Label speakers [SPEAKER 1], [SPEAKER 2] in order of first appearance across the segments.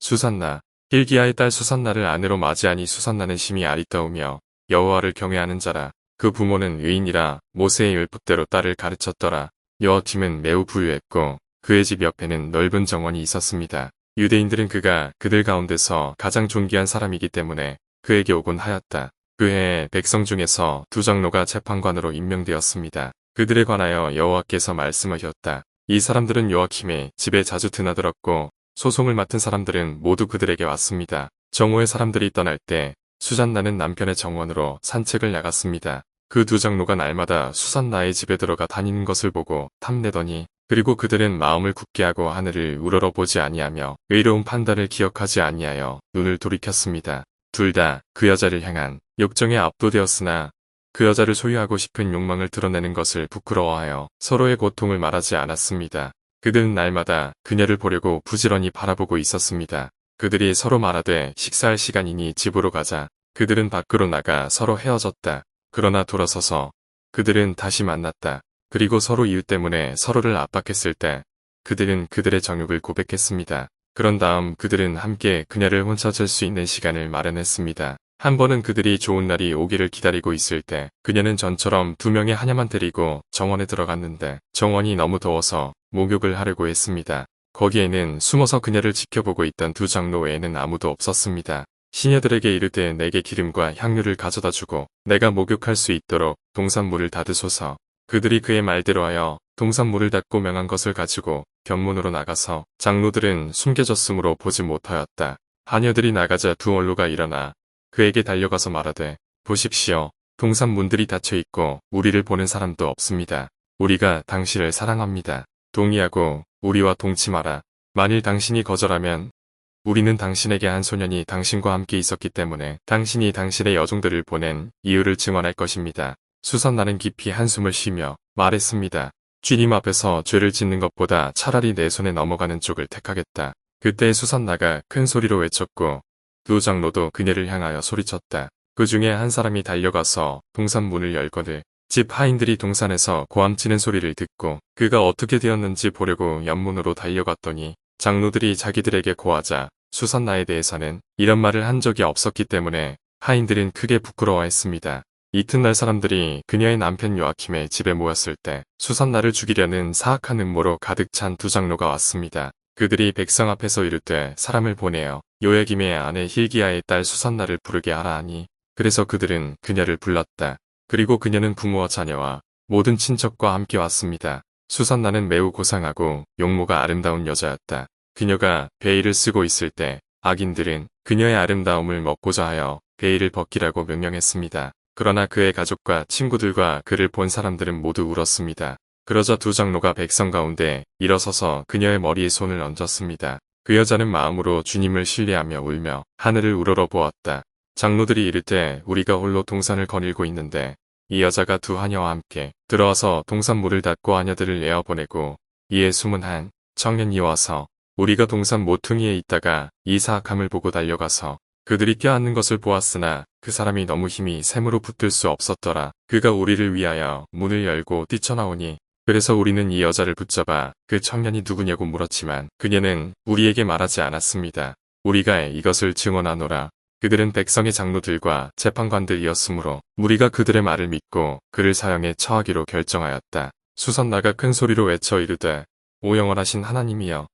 [SPEAKER 1] 수산나 hil기야의 딸 수산나를 아내로 맞이하니 수산나는 심히 아리따우며 여호와를 경외하는 자라. 그 부모는 의인이라 모세의 율법대로 딸을 가르쳤더라. 여호팀은 매우 부유했고 그의 집 옆에는 넓은 정원이 있었습니다. 유대인들은 그가 그들 가운데서 가장 존귀한 사람이기 때문에 그에게 오곤 하였다. 그 해에 백성 중에서 두 장로가 재판관으로 임명되었습니다. 그들에 관하여 여호와께서 말씀하셨다. 이 사람들은 요아킴의 집에 자주 드나들었고 소송을 맡은 사람들은 모두 그들에게 왔습니다. 정오의 사람들이 떠날 때 수산나는 남편의 정원으로 산책을 나갔습니다. 그 두 장로가 날마다 수산나의 집에 들어가 다니는 것을 보고 탐내더니 그리고 그들은 마음을 굳게 하고 하늘을 우러러보지 아니하며 의로운 판단을 기억하지 아니하여 눈을 돌이켰습니다. 둘 다 그 여자를 향한 욕정에 압도되었으나 그 여자를 소유하고 싶은 욕망을 드러내는 것을 부끄러워하여 서로의 고통을 말하지 않았습니다. 그들은 날마다 그녀를 보려고 부지런히 바라보고 있었습니다. 그들이 서로 말하되 식사할 시간이니 집으로 가자. 그들은 밖으로 나가 서로 헤어졌다. 그러나 돌아서서 그들은 다시 만났다. 그리고 서로 이유 때문에 서로를 압박했을 때 그들은 그들의 정욕을 고백했습니다. 그런 다음 그들은 함께 그녀를 훔쳐줄 수 있는 시간을 마련했습니다. 한 번은 그들이 좋은 날이 오기를 기다리고 있을 때 그녀는 전처럼 두 명의 하녀만 데리고 정원에 들어갔는데 정원이 너무 더워서 목욕을 하려고 했습니다. 거기에는 숨어서 그녀를 지켜보고 있던 두 장로 외에는 아무도 없었습니다. 시녀들에게 이르되 내게 기름과 향유를 가져다 주고 내가 목욕할 수 있도록 동산물을 닫으소서. 그들이 그의 말대로 하여 동산물을 닫고 명한 것을 가지고 견문으로 나가서 장로들은 숨겨졌으므로 보지 못하였다. 하녀들이 나가자 두 원로가 일어나 그에게 달려가서 말하되 보십시오. 동산문들이 닫혀 있고 우리를 보는 사람도 없습니다. 우리가 당신을 사랑합니다. 동의하고 우리와 동침하라. 만일 당신이 거절하면 우리는 당신에게 한 소년이 당신과 함께 있었기 때문에 당신이 당신의 여종들을 보낸 이유를 증언할 것입니다. 수산나는 깊이 한숨을 쉬며 말했습니다. 주님 앞에서 죄를 짓는 것보다 차라리 내 손에 넘어가는 쪽을 택하겠다. 그때 수산나가 큰 소리로 외쳤고 두 장로도 그녀를 향하여 소리쳤다. 그 중에 한 사람이 달려가서 동산문을 열거늘 집 하인들이 동산에서 고함치는 소리를 듣고 그가 어떻게 되었는지 보려고 연문으로 달려갔더니 장로들이 자기들에게 고하자 수산나에 대해서는 이런 말을 한 적이 없었기 때문에 하인들은 크게 부끄러워했습니다. 이튿날 사람들이 그녀의 남편 요아킴의 집에 모였을 때 수산나를 죽이려는 사악한 음모로 가득 찬 두 장로가 왔습니다. 그들이 백성 앞에서 이르되 사람을 보내어 요야김의 아내 hil기야의 딸 수산나를 부르게 하라 하니 그래서 그들은 그녀를 불렀다. 그리고 그녀는 부모와 자녀와 모든 친척과 함께 왔습니다. 수산나는 매우 고상하고 용모가 아름다운 여자였다. 그녀가 베일을 쓰고 있을 때 악인들은 그녀의 아름다움을 먹고자 하여 베일을 벗기라고 명령했습니다. 그러나 그의 가족과 친구들과 그를 본 사람들은 모두 울었습니다. 그러자 두 장로가 백성 가운데 일어서서 그녀의 머리에 손을 얹었습니다. 그 여자는 마음으로 주님을 신뢰하며 울며 하늘을 우러러보았다. 장로들이 이르되 우리가 홀로 동산을 거닐고 있는데 이 여자가 두 하녀와 함께 들어와서 동산물을 닫고 하녀들을 내어보내고 이에 숨은 한 청년이 와서 우리가 동산 모퉁이에 있다가 이 사악함을 보고 달려가서 그들이 껴안는 것을 보았으나 그 사람이 너무 힘이 샘으로 붙들 수 없었더라. 그가 우리를 위하여 문을 열고 뛰쳐나오니 그래서 우리는 이 여자를 붙잡아 그 청년이 누구냐고 물었지만 그녀는 우리에게 말하지 않았습니다. 우리가 이것을 증언하노라. 그들은 백성의 장로들과 재판관들이었으므로 우리가 그들의 말을 믿고 그를 사형에 처하기로 결정하였다. 수산나가 큰 소리로 외쳐 이르되 오 영원하신 하나님이여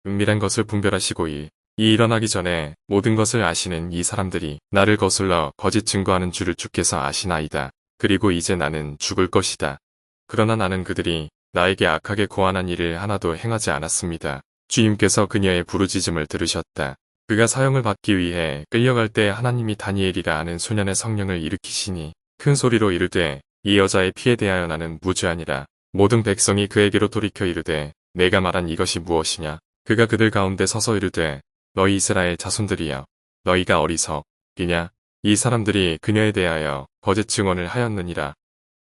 [SPEAKER 1] 은밀한 것을 분별하시고 이 일어나기 전에 모든 것을 아시는 이 사람들이 나를 거슬러 거짓 증거하는 줄을 주께서 아시나이다. 그리고 이제 나는 죽을 것이다. 그러나 나는 그들이 나에게 악하게 고안한 일을 하나도 행하지 않았습니다. 주님께서 그녀의 부르짖음을 들으셨다. 그가 사형을 받기 위해 끌려갈 때 하나님이 다니엘이라 하는 소년의 성령을 일으키시니 큰 소리로 이르되 이 여자의 피에 대하여 나는 무죄하니라. 모든 백성이 그에게로 돌이켜 이르되 내가 말한 이것이 무엇이냐. 그가 그들 가운데 서서 이르되 너희 이스라엘 자손들이여 너희가 어리석이냐. 이 사람들이 그녀에 대하여 거짓 증언을 하였느니라.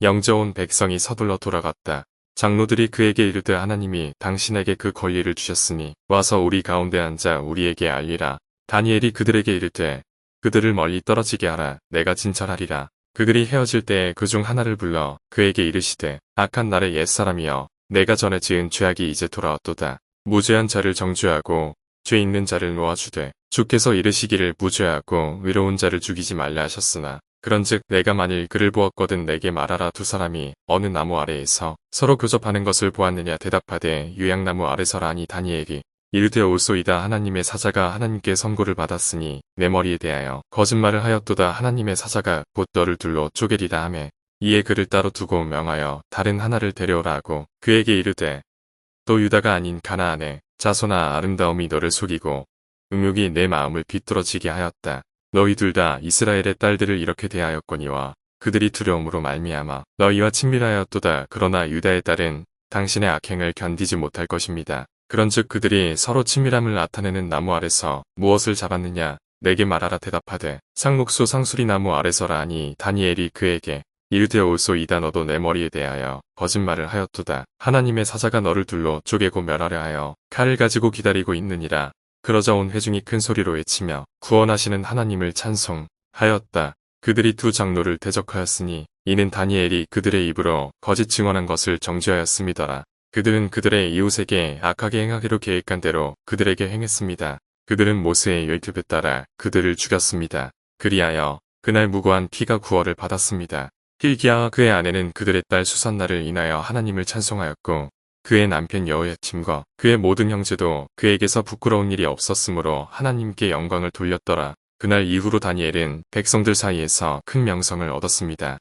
[SPEAKER 1] 영저온 백성이 서둘러 돌아갔다. 장로들이 그에게 이르되 하나님이 당신에게 그 권리를 주셨으니 와서 우리 가운데 앉아 우리에게 알리라. 다니엘이 그들에게 이르되 그들을 멀리 떨어지게 하라. 내가 진찰하리라. 그들이 헤어질 때에 그 중 하나를 불러 그에게 이르시되 악한 날의 옛사람이여 내가 전에 지은 죄악이 이제 돌아왔도다. 무죄한 자를 정죄하고 죄 있는 자를 놓아주되 주께서 이르시기를 무죄하고 의로운 자를 죽이지 말라 하셨으나 그런즉 내가 만일 그를 보았거든 내게 말하라. 두 사람이 어느 나무 아래에서 서로 교접하는 것을 보았느냐 대답하되 유향나무 아래서라 하니 다니엘이 이르되 올소이다. 하나님의 사자가 하나님께 선고를 받았으니 내 머리에 대하여 거짓말을 하였도다. 하나님의 사자가 곧 너를 둘러 쪼개리라 하매 이에 그를 따로 두고 명하여 다른 하나를 데려오라 하고 그에게 이르되 또 유다가 아닌 가나안의 자손아 아름다움이 너를 속이고 음욕이 내 마음을 비뚤어지게 하였다. 너희 둘 다 이스라엘의 딸들을 이렇게 대하였거니와 그들이 두려움으로 말미암아 너희와 친밀하였도다. 그러나 유다의 딸은 당신의 악행을 견디지 못할 것입니다. 그런즉 그들이 서로 친밀함을 나타내는 나무 아래서 무엇을 잡았느냐 내게 말하라. 대답하되 상록수 상수리 나무 아래서라 하니 다니엘이 그에게 이르되 올소이다. 너도 내 머리에 대하여 거짓말을 하였도다. 하나님의 사자가 너를 둘러 쪼개고 멸하려 하여 칼을 가지고 기다리고 있느니라. 그러자 온 회중이 큰 소리로 외치며 구원하시는 하나님을 찬송하였다. 그들이 두 장로를 대적하였으니 이는 다니엘이 그들의 입으로 거짓 증언한 것을 정죄하였음이더라. 그들은 그들의 이웃에게 악하게 행하기로 계획한 대로 그들에게 행했습니다. 그들은 모세의 율법에 따라 그들을 죽였습니다. 그리하여 그날 무고한 피가 구원을 받았습니다. hil기야와 그의 아내는 그들의 딸 수산나를 인하여 하나님을 찬송하였고 그의 남편 여호야킴과 그의 모든 형제도 그에게서 부끄러운 일이 없었으므로 하나님께 영광을 돌렸더라. 그날 이후로 다니엘은 백성들 사이에서 큰 명성을 얻었습니다.